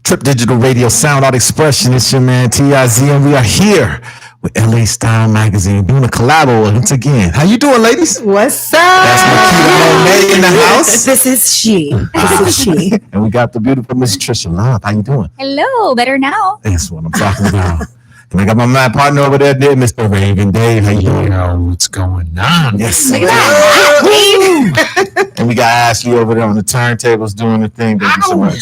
Trip Digital Radio Sound Art Expression. It's your man TIZ, and we are here with LA Style Magazine doing a collabo once again. How you doing, ladies? What's up? That's Makita Monet in the house. This is she. And we got the beautiful Miss Trisha Love. How you doing? Hello, better now. That's what I'm talking about. And I got my mad partner over there, Mr. Raven Dave. How you doing? What's going on? Yes. And we got Ashley over there on the turntables doing the thing. Thank you so much.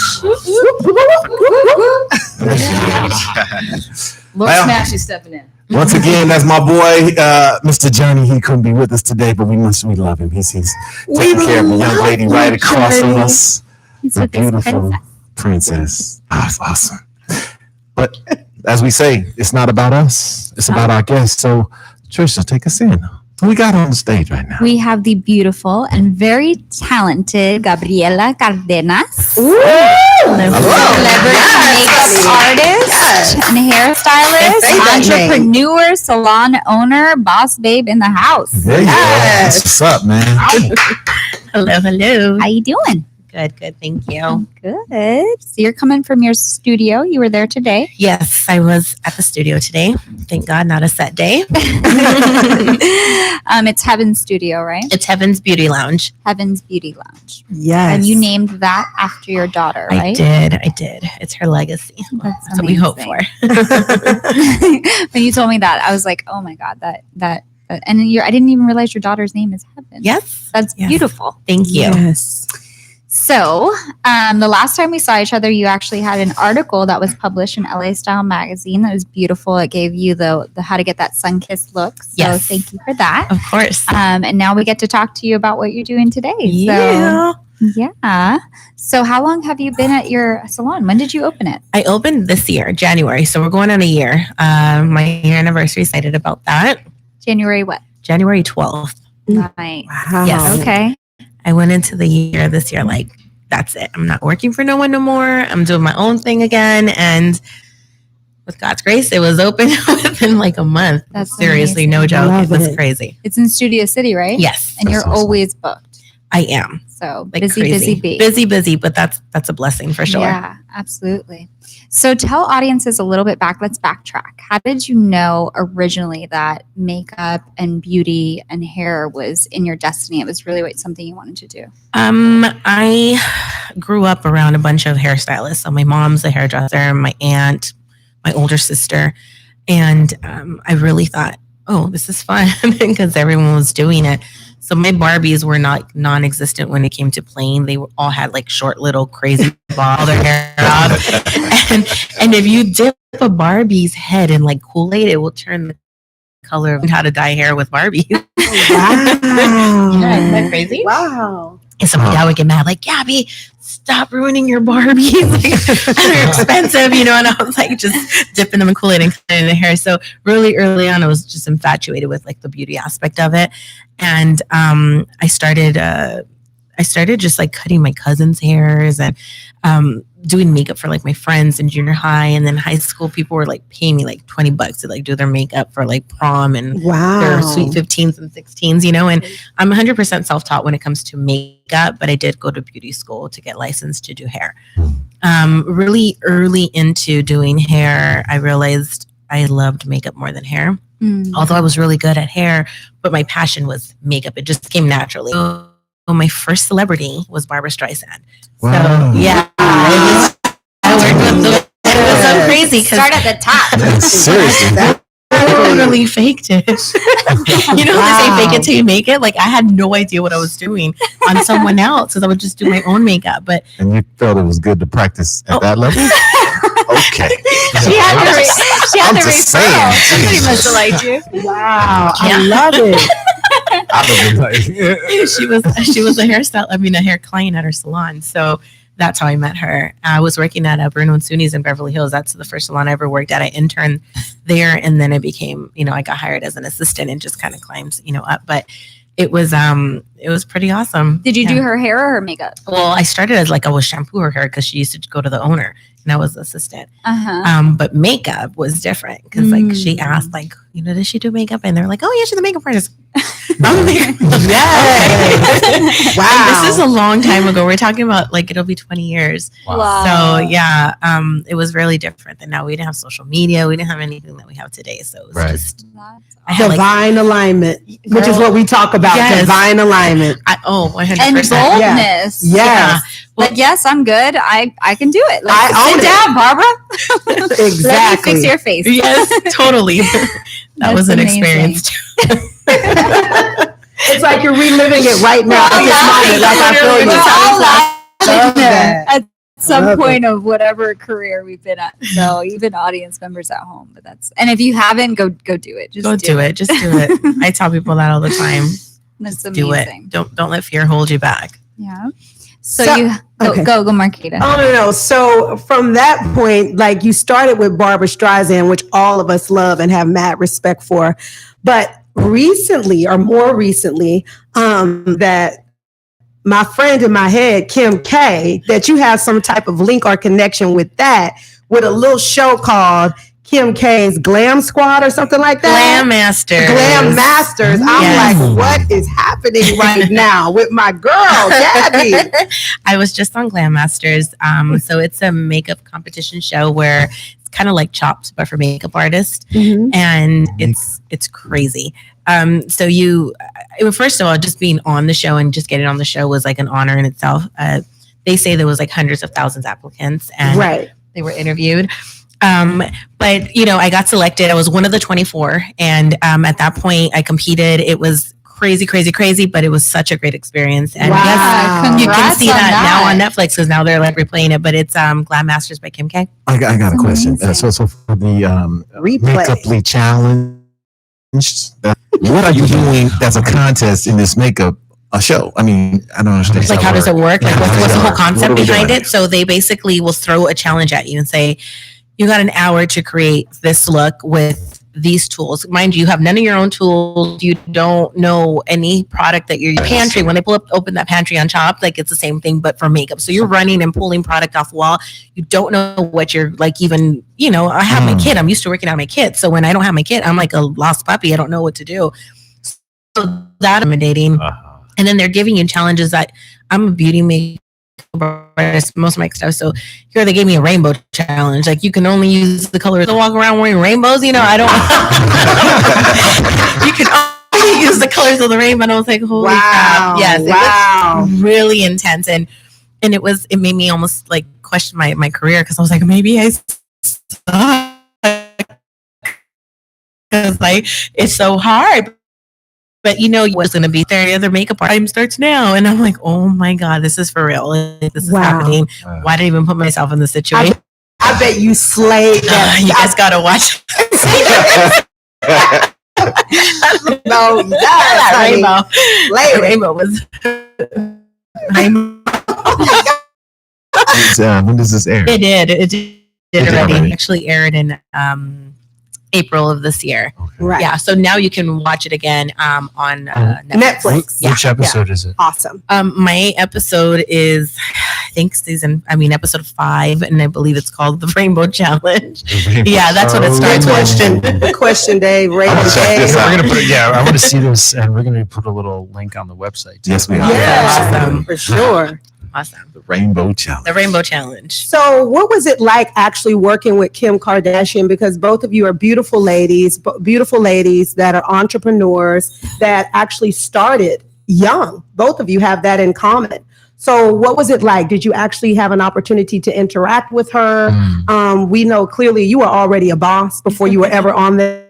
Little Smashy stepping in. Once again, that's my boy, Mr. Journey. He couldn't be with us today, but we love him. He's taking care of a young lady right across from us. The beautiful princess. Oh, that's awesome. But as we say, it's not about us. It's about our guests. So, Trisha, take us in. Who we got on the stage right now? We have the beautiful and very talented Gabriela Cardenas. Celebrity makeup artist and hairstylist, entrepreneur, salon owner, boss babe in the house. There you go. That's what's up, man. Hello. How you doing? Good. Thank you. Good. So you're coming from your studio. You were there today. Yes, I was at the studio today. Thank God, not a set day. It's Heaven's Studio, right? It's Heaven's Beauty Lounge. Heaven's Beauty Lounge. Yes. And you named that after your daughter, right? I did. It's her legacy. That's what we hope for. When you told me that, I was like, oh my God, that. And I didn't even realize your daughter's name is Heaven. Yes. That's beautiful. Thank you. Yes. So, the last time we saw each other, you actually had an article that was published in LA Style Magazine. That was beautiful. It gave you the how to get that sun-kissed look. So thank you for that. Of course. And now we get to talk to you about what you're doing today. Yeah. So how long have you been at your salon? When did you open it? I opened this year, January. So we're going on a year. My year anniversary, excited about that. January what? January 12th. Nice. Wow. Yes. Okay. I went into the year this year like, that's it. I'm not working for no one no more. I'm doing my own thing again. And with God's grace, it was open within like a month. That's seriously amazing. no joke. Love It was it. crazy. It's in Studio City, right? Yes. And you're awesome. always booked. I am. So Like busy, crazy. busy. But that's a blessing for sure. Yeah, absolutely. So tell audiences a little bit let's backtrack. How did you know originally that makeup and beauty and hair was in your destiny? It was really something you wanted to do. I grew up around a bunch of hairstylists. So my mom's a hairdresser, my aunt, my older sister. And I really thought, oh, this is fun because everyone was doing it. So my Barbies were not non-existent when it came to playing. They all had like short little crazy ball their hair up. And if you dip a Barbie's head in like Kool-Aid, it will turn the color of how to dye hair with Barbies. Wow. Yeah, isn't that crazy? Wow. And so my dad would get mad, like, Gabby, stop ruining your Barbies. Like, they're expensive, And I was like just dipping them in Kool-Aid and cutting the hair. So really early on, I was just infatuated with like the beauty aspect of it. And I started just like cutting my cousin's hairs and doing makeup for like my friends in junior high. And then high school, people were like paying me like $20 to like do their makeup for like prom and their sweet 15s and 16s, And I'm 100% self-taught when it comes to makeup, but I did go to beauty school to get licensed to do hair. Really early into doing hair, I realized I loved makeup more than hair. Although I was really good at hair, but my passion was makeup. It just came naturally. So my first celebrity was Barbara Streisand. Wow. So yeah, I worked with it was so crazy. Start at the top. Seriously. I totally faked it. They say fake it till you make it. Like I had no idea what I was doing on someone else because I would just do my own makeup. And you felt it was good to practice at that level? Okay. She had the referral. Somebody must have liked you. Wow. I love it. She was a hair client at her salon. So that's how I met her. I was working at Bruno and Suni's in Beverly Hills. That's the first salon I ever worked at. I interned there, and then I became, I got hired as an assistant and just kind of climbed, up. But it was pretty awesome. Did you do her hair or her makeup? Well, I started as I would shampoo her hair because she used to go to the owner, and I was the assistant. But makeup was different because she asked does she do makeup? And they're like, oh yeah, she's a makeup artist. I'm there. Yes. Wow. This is a long time ago. We're talking about like it'll be 20 years. Wow. So yeah, it was really different. And now we didn't have social media. We didn't have anything that we have today. So it was just I had, like, divine alignment, which is what we talk about. Yes. Divine alignment. 100%. And boldness. Yes. Like, yes, I'm good. I can do it. Like, I own sit down, Barbara. Let me Exactly. fix your face. Yes, totally. That was an amazing. experience too. It's like you're reliving it right now. At this moment. Like I feel you. Love that. At some Love point of whatever career we've been at. So even audience members at home. But and if you haven't, go do it. Just Go do it. Just do it. I tell people that all the time. That's Just do it. amazing. Don't let fear hold you back. Yeah. So So- okay. go, Marquita. Oh no. So from that point, like you started with Barbara Streisand, which all of us love and have mad respect for, but recently or more recently, that my friend in my head, Kim K, that you have some type of link or connection with that, with a little show called Kim K's Glam Squad or something like that. Glam Masters. Glam Masters. I'm Yes. like, what is happening right now with my girl, Gabby? I was just on Glam Masters. So it's a makeup competition show where it's kind of like Chopped, but for makeup artists. And it's crazy. So first of all, just being on the show and just getting on the show was like an honor in itself. They say there was like hundreds of thousands of applicants and Right. they were interviewed. But I got selected. I was one of the 24. And at that point I competed. It was crazy, but it was such a great experience. And Wow. yes, you can Congrats see on that now on that. Netflix because now they're like replaying it. But it's Glam Masters by Kim K. I got a question. amazing. So for the Replay. Makeuply challenge, what are you doing as a contest in this makeup show? I mean, I don't understand. Like, how does it work? Like, what's the whole concept What are we behind doing? it? So they basically will throw a challenge at you and say, you got an hour to create this look with these tools. Mind you, you have none of your own tools. You don't know any product that your pantry. When they open that pantry on Chopped, like it's the same thing, but for makeup. So you're running and pulling product off the wall. You don't know what you're like. Even I have my kit. I'm used to working on my kit. So when I don't have my kit, I'm like a lost puppy. I don't know what to do. So that intimidating. And then they're giving you challenges that I'm a beauty makeup artist, most of my stuff. So here they gave me a rainbow challenge. Like you can only use the colors to walk around wearing rainbows. I don't. You can only use the colors of the rainbow. And I was like, holy crap! Yes, Wow. it was really intense, and it made me almost like question my career because I was like, maybe I suck because it's so hard. But what's going to be there? The other makeup time starts now, and I'm like, oh my god, this is for real. Like, this is happening. Why did I even put myself in this situation? I bet you slayed that. You guys gotta watch. No, yes, honey. Rainbow. Slay it. Rainbow was. When does this air? It did. It did It already. already. Actually aired in April of this year. Right. Yeah. So now you can watch it again on Netflix. Netflix. Yeah. Which episode is it? Awesome. My episode is, I think episode 5, and I believe it's called the Rainbow Challenge. Yeah, that's what it starts with. The question day, rating check day. this out. We're gonna put I want to see this, and we're gonna put a little link on the website. too. Yes, we are. Yes, Awesome. for sure. Awesome. The Rainbow Challenge. The Rainbow Challenge. So, what was it like actually working with Kim Kardashian? Because both of you are beautiful ladies that are entrepreneurs that actually started young. Both of you have that in common. So, what was it like? Did you actually have an opportunity to interact with her? We know clearly you were already a boss before you were ever on the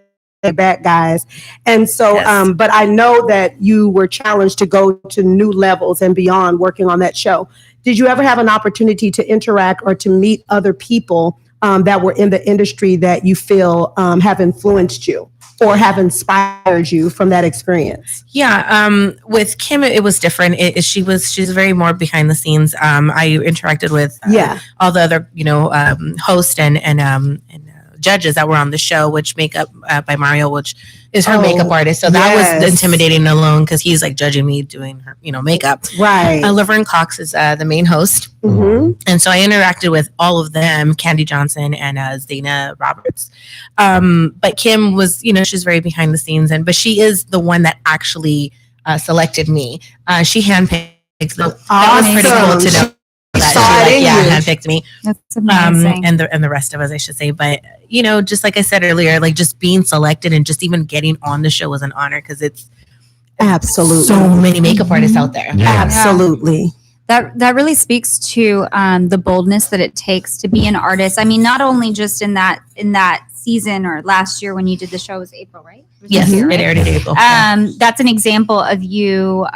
back, guys. And so, Yes. but I know that you were challenged to go to new levels and beyond working on that show. Did you ever have an opportunity to interact or to meet other people that were in the industry that you feel have influenced you or have inspired you from that experience? Yeah, with Kim, it was different. She's very more behind the scenes. I interacted with all the other hosts and judges that were on the show, which makeup by Mario, which is her makeup artist. So that was intimidating alone because he's like judging me doing her, makeup. Right. Laverne Cox is the main host. Mm-hmm. And so I interacted with all of them, Candy Johnson and Zana Roberts. But Kim was, she's very behind the scenes, but she is the one that actually selected me. She handpicked. That was pretty cool to know. That she handpicked me. That's amazing. And the rest of us, I should say. But just like I said earlier, like just being selected and just even getting on the show was an honor because it's absolutely so many makeup artists out there. Yeah. Absolutely. That really speaks to the boldness that it takes to be an artist. I mean, not only just in that season or last year when you did the show, it was April, right? Yes, it aired in April. That's an example of you,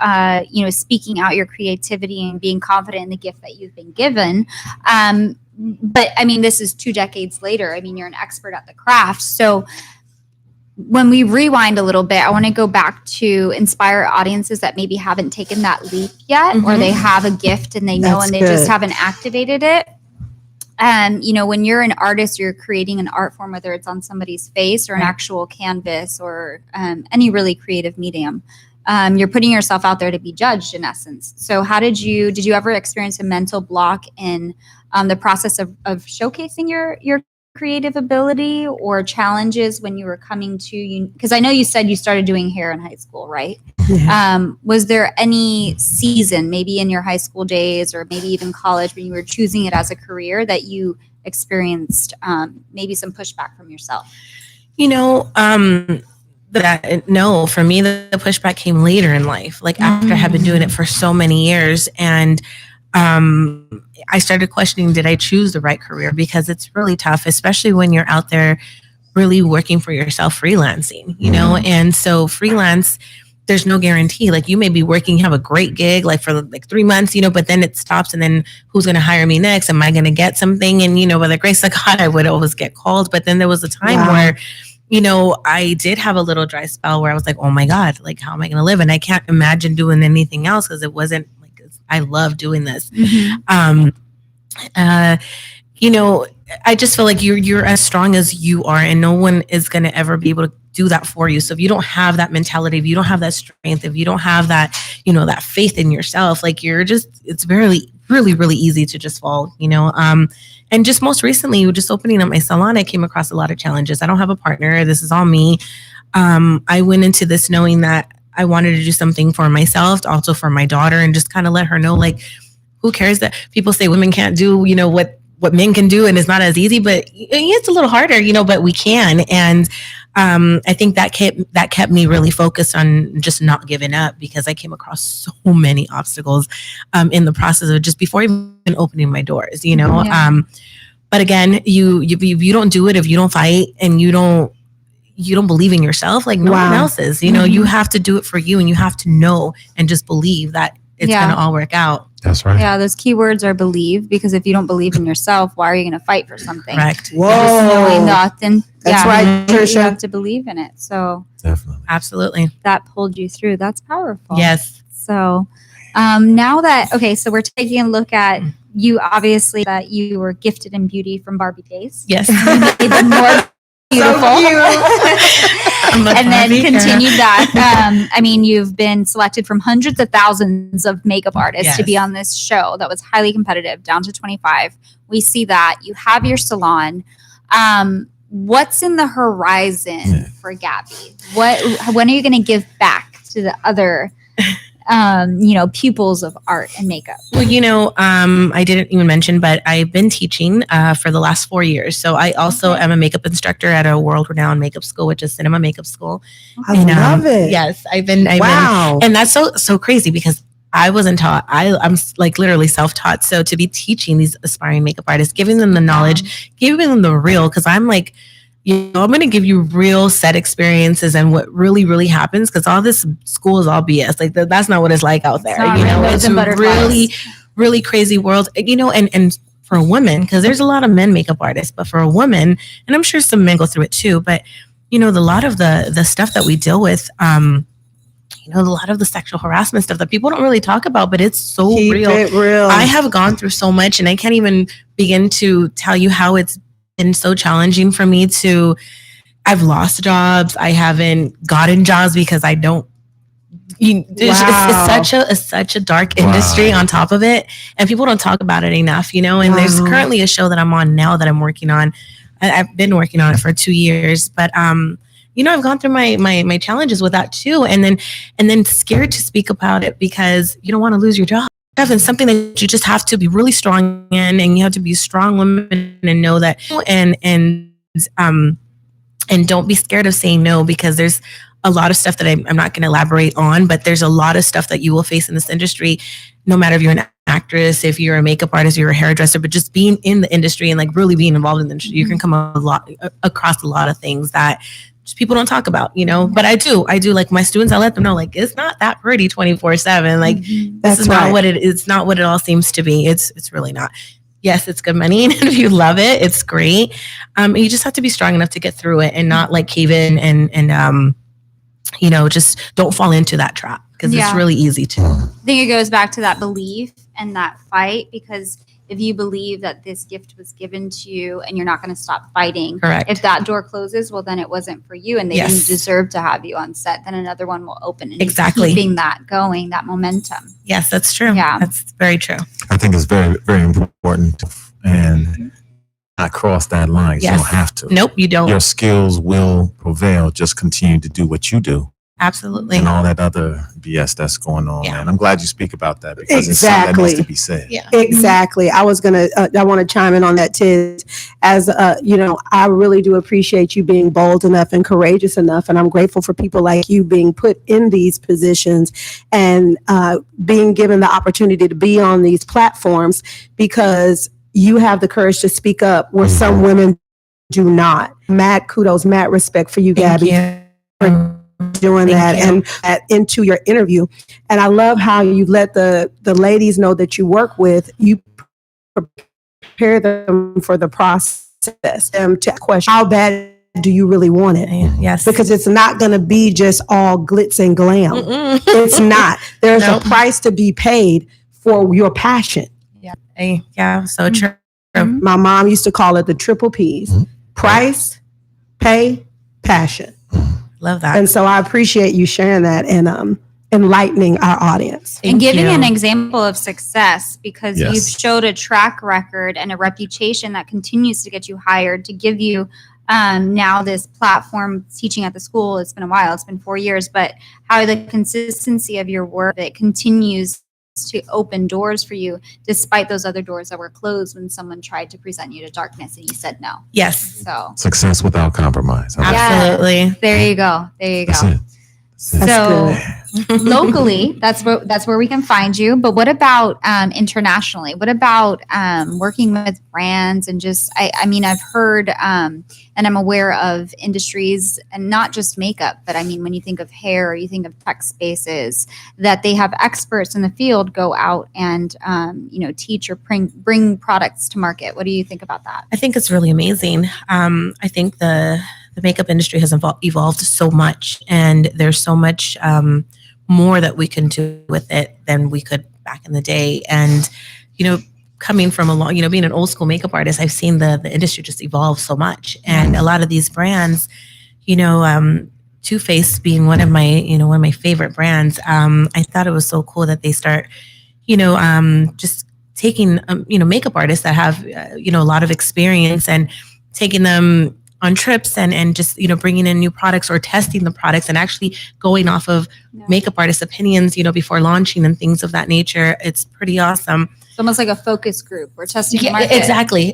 speaking out your creativity and being confident in the gift that you've been given. But I mean, this is 2 decades later. I mean, you're an expert at the craft. So when we rewind a little bit, I want to go back to inspire audiences that maybe haven't taken that leap yet, or they have a gift and they know and they just haven't activated it. When you're an artist, you're creating an art form, whether it's on somebody's face or an actual canvas or any really creative medium. You're putting yourself out there to be judged in essence. So how did you ever experience a mental block in the process of showcasing your creative ability or challenges when you were coming to, because I know you said you started doing hair in high school, right? Yeah. Was there any season, maybe in your high school days or maybe even college, when you were choosing it as a career that you experienced maybe some pushback from yourself? No, for me, the pushback came later in life, like after I had been doing it for so many years. And I started questioning, did I choose the right career? Because it's really tough, especially when you're out there really working for yourself, freelancing, and so freelance, there's no guarantee. Like you may be working, have a great gig, like for like 3 months, but then it stops and then who's going to hire me next? Am I going to get something? And, by the grace of God, I would always get called. But then there was a time where, I did have a little dry spell where I was like, oh my God, like how am I going to live? And I can't imagine doing anything else because it wasn't like, I love doing this. I just feel like you're as strong as you are and no one is going to ever be able to do that for you. So if you don't have that mentality, if you don't have that strength, if you don't have that, that faith in yourself, like it's really, really, really easy to just fall, and just most recently, just opening up my salon, I came across a lot of challenges. I don't have a partner. This is all me. I went into this knowing that I wanted to do something for myself, also for my daughter, and just kind of let her know, like, who cares that people say women can't do, what men can do, and it's not as easy, but it's a little harder, but we can. And I think that kept me really focused on just not giving up because I came across so many obstacles in the process of just before even opening my doors, but again, you don't do it if you don't fight and you don't believe in yourself, like no one else is. You have to do it for you, and you have to know and just believe that it's going to all work out. That's right. Yeah, those key words are believe, because if you don't believe in yourself, why are you going to fight for something? Correct. Whoa. Just knowing the That's right, you Trisha. have to believe in it. So Definitely. Absolutely. that pulled you through. That's powerful. Yes. So so we're taking a look at you, obviously, that you were gifted in beauty from Barbie days. Yes. Even more beautiful. And then continued that. You've been selected from hundreds of thousands of makeup artists to be on this show that was highly competitive, down to 25. We see that. You have your salon. What's in the horizon for Gabby? When are you going to give back to the other pupils of art and makeup? Well, I didn't even mention, but I've been teaching for the last 4 years. So I also am a makeup instructor at a world-renowned makeup school, which is Cinema Makeup School. I love it. Yes, I've been, and that's so crazy because I wasn't taught. I'm like literally self-taught. So to be teaching these aspiring makeup artists, giving them the knowledge, giving them the real, because I'm like, I'm going to give you real set experiences and what really, really happens, because all this school is all BS. Like that's not what it's like out there. It's a really, really crazy world. And for a woman, because there's a lot of men makeup artists, but for a woman, and I'm sure some men go through it too. But a lot of the stuff that we deal with, a lot of the sexual harassment stuff that people don't really talk about, but it's so real. It real. I have gone through so much, and I can't even begin to tell you how it's been so challenging for me I've lost jobs. I haven't gotten jobs because I don't. It's such a dark industry on top of it, and people don't talk about it enough, And there's currently a show that I'm on now that I'm working on. I've been working on it for 2 years, but I've gone through my challenges with that too, and then scared to speak about it because you don't want to lose your job. It's something that you just have to be really strong in, and you have to be a strong woman and know that, and don't be scared of saying no, because there's a lot of stuff that I'm not going to elaborate on, but there's a lot of stuff that you will face in this industry, no matter if you're an actress, if you're a makeup artist, you're a hairdresser, but just being in the industry and like really being involved in the industry, you can come across a lot of things that just people don't talk about, but I do like my students, I let them know, like, it's not that pretty 24/7. Like this is not what it's not what it all seems to be. It's really not. Yes, it's good money, and if you love it, it's great. You just have to be strong enough to get through it and not like cave in and just don't fall into that trap, because it's really easy to. I think it goes back to that belief and that fight, because if you believe that this gift was given to you and you're not going to stop fighting, correct. If that door closes, well, then it wasn't for you and they didn't deserve to have you on set. Then another one will open, and keeping that going, that momentum. Yes, that's true. Yeah, that's very true. I think it's very, very important, and not cross that line. Yes. You don't have to. Nope, you don't. Your skills will prevail. Just continue to do what you do. Absolutely. And all that other BS that's going on. Yeah. And I'm glad you speak about that, because it's something that needs to be said. Yeah. Exactly. I want to chime in on that, Tiz. As I really do appreciate you being bold enough and courageous enough, and I'm grateful for people like you being put in these positions and being given the opportunity to be on these platforms, because you have the courage to speak up where some women do not. Mad kudos, mad respect for you, Gabby. For doing that and into your interview. And I love how you let the ladies know that you work with, you prepare them for the process, to question, how bad do you really want it? Yes. Because it's not going to be just all glitz and glam. It's not. There's a price to be paid for your passion. Yeah. So true. My mom used to call it the triple P's: price, pay, passion. Love that. And so I appreciate you sharing that and enlightening our audience. And giving an example of success, because Yes. you've showed a track record and a reputation that continues to get you hired, to give you now this platform teaching at the school. It's been a while, it's been 4 years, but how the consistency of your work, it continues to open doors for you, despite those other doors that were closed when someone tried to present you to darkness and you said no. Yes. So Success without compromise. Absolutely. there you go. That's it. So locally, that's where we can find you. But what about internationally? What about working with brands and just I mean, I've heard and I'm aware of industries, and not just makeup, but I mean, when you think of hair or you think of tech spaces, that they have experts in the field go out and teach or bring products to market. What do you think about that? I think it's really amazing. I think the makeup industry has evolved so much, and there's so much more that we can do with it than we could back in the day. And, coming from being an old school makeup artist, I've seen the industry just evolve so much. And a lot of these brands, Too Faced being one of my favorite brands. I thought it was so cool that they start, just taking, makeup artists that have, a lot of experience and taking them on trips and just, bringing in new products or testing the products and actually going off of makeup artists' opinions, before launching and things of that nature. It's pretty awesome. It's almost like a focus group. We're testing the market.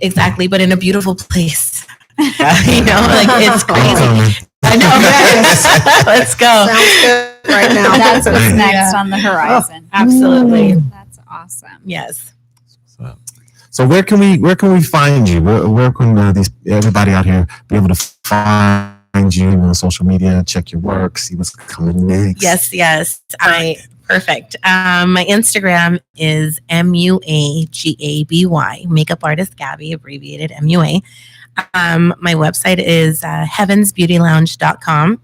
Exactly. But in a beautiful place. It's crazy. I know. Yes. Let's go. Sounds good right now. That's what's next on the horizon. Absolutely. That's awesome. Yes. So where can we find you? Where can everybody out here be able to find you on social media, check your work, see what's coming next? Yes. Perfect. My Instagram is MUAGABY, Makeup Artist Gabby, abbreviated MUA. My website is heavensbeautylounge.com.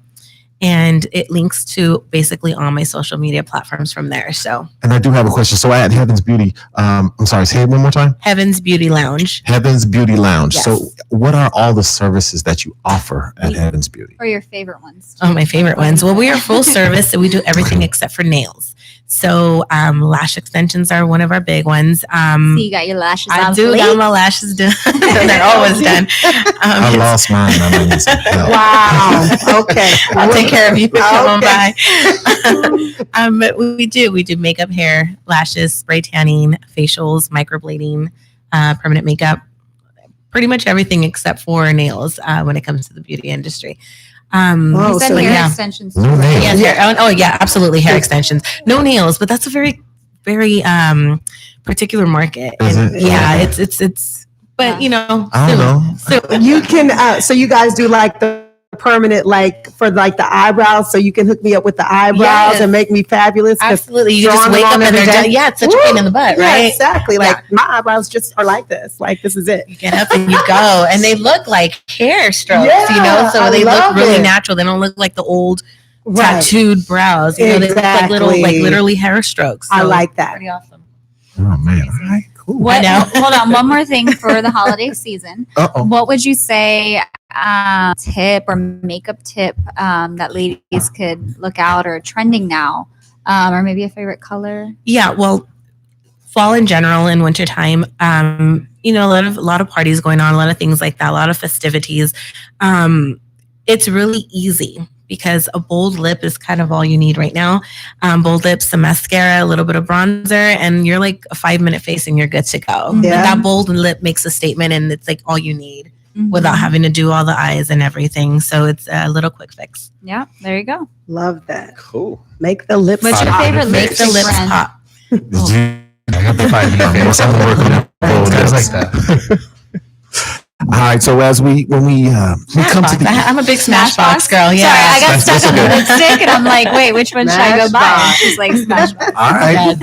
and it links to basically all my social media platforms from there. So, And I do have a question. So at Heaven's Beauty, I'm sorry, say it one more time. Heaven's Beauty Lounge. Heaven's Beauty Lounge. Yes. So what are all the services that you offer at Heaven's Beauty? Or your favorite ones? Oh, my favorite ones. Well, we are full service, so we do everything except for nails. So, lash extensions are one of our big ones. So you got your lashes I on do fleek? got my lashes done. They're always done. I lost mine. I might need some help. Wow. Okay. I'll take care of you. Come on by. But we do makeup, hair, lashes, spray tanning, facials, microblading, permanent makeup, pretty much everything except for nails when it comes to the beauty industry. Oh, You said so hair yeah. extensions. No nails. Yes, hair, oh yeah, absolutely, hair extensions. No nails, but that's a very, very particular market. Is And it? yeah, Okay. it's. But you know, I don't know. So You can, so you guys do like the permanent, like for like the eyebrows, so you can hook me up with the eyebrows Yes. and make me fabulous. 'Cause absolutely, you drawing just wake them up on and they're every day. done. Yeah, it's such a Woo! pain in the butt, Yeah, right? exactly. Like my eyebrows just are like this. Like this is it. You get up and you go, and they look like hair strokes, you know. Yeah, So I they look love really it. natural. They don't look like the old Right. tattooed brows. You know, they look like little, like Exactly. literally hair strokes. I So like that. Pretty awesome. Oh man. All right. Cool. What, I know. Hold on, one more thing for the holiday season. Uh-oh. What would you say tip or makeup tip that ladies could look out or trending now? Or maybe a favorite color? Yeah, well, fall in general in wintertime, you know, a lot of parties going on, a lot of things like that, a lot of festivities. It's really easy because a bold lip is kind of all you need right now. Bold lips, some mascara, a little bit of bronzer, and you're like a 5-minute face and you're good to go. Yeah. That bold lip makes a statement, and it's like all you need Mm-hmm. without having to do all the eyes and everything. So it's a little quick fix. Yeah, there you go. Love that. Cool. Make the lips What's your pop. favorite Make lipstick the lips brand? pop. Did you? I got the 5 minute face. I'm gonna work on that. Guys like that. All right. So as we come to the I'm a big Smashbox Smashbox girl. Yeah. Sorry, I got That's stuck on the okay. lipstick and I'm like, wait, which one should I go buy? And she's like, Smashbox. all right.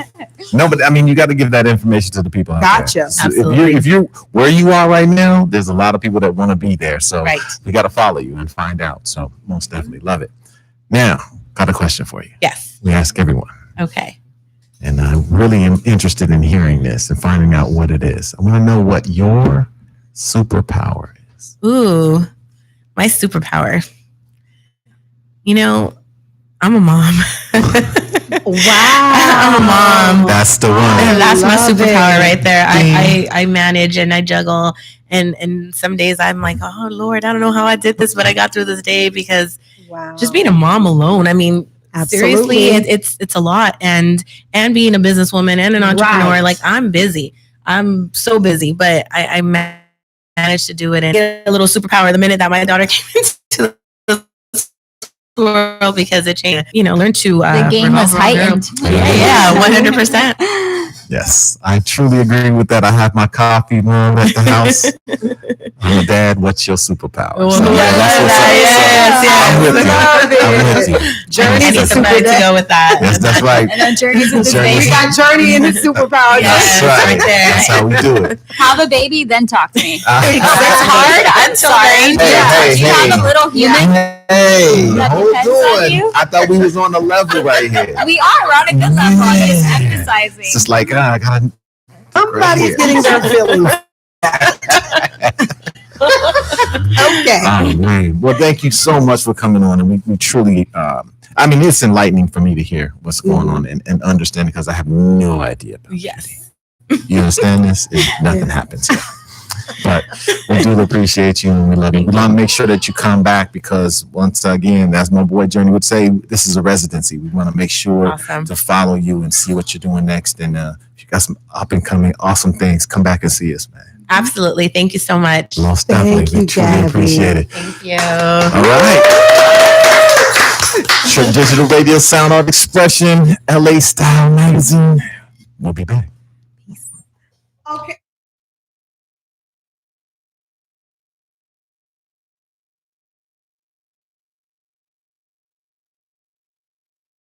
No, but I mean, you got to give that information to the people out Gotcha. there. So Absolutely. if you where you are right now, there's a lot of people that want to be there. So Right. we got to follow you and find out. So most definitely love it. Now, got a question for you. Yes. We ask everyone, Okay. and I really am interested in hearing this and finding out what it is. I want to know what your superpower is. Ooh, my superpower. You know, I'm a mom. Wow. I'm a mom. That's the one. That's my love superpower it. right there. I manage and I juggle, and some days I'm like, oh Lord, I don't know how I did this, but I got through this day because Wow. just being a mom alone. I mean, seriously, Absolutely. it's a lot, and being a businesswoman and an entrepreneur, Right. like I'm busy. I'm so busy, but I managed to do it and get a little superpower the minute that my daughter came into the world because it changed. You know, learn to The game was revolve around heightened. her. Yeah, 100%. Yes, I truly agree with that. I have my coffee mug at the house. I'm a dad. What's your superpower? Oh, So, yeah, that's what's up. yes, So, I'm with Love you. I'm it. with you. Journey's I a need super somebody to dad. go with that. Yes, that's right. And then Journey's in the Journey. We baby. got Journey in the superpower. Yes. That's right. right there. That's how we do it. Have a baby, then talk to me. Uh, It's hard. I'm sorry. Hey, hey, you have hey. a little human. Hey, That hold depends on on. you. I thought we was on the level right here. We are. We're on a good level. I'm just Yeah. emphasizing. It's just like I gotta. Somebody's Right getting their feelings. Okay. Oh man. Well, thank you so much for coming on, and we truly. I mean, it's enlightening for me to hear what's going on and understand because I have no idea. About Yes. You understand this? Nothing happens here. But we do appreciate you and we love you. We want to make sure that you come back because once again, as my boy Journey would say, this is a residency. We want to make sure Awesome. to follow you and see what you're doing next. And if you got some up and coming awesome things, come back and see us, man. Absolutely. Thank you so much. Most Thank definitely. We you, truly Gabby. appreciate it. Thank you. All right. Trip Digital Radio Sound Art Expression, LA Style Magazine. We'll be back. Okay.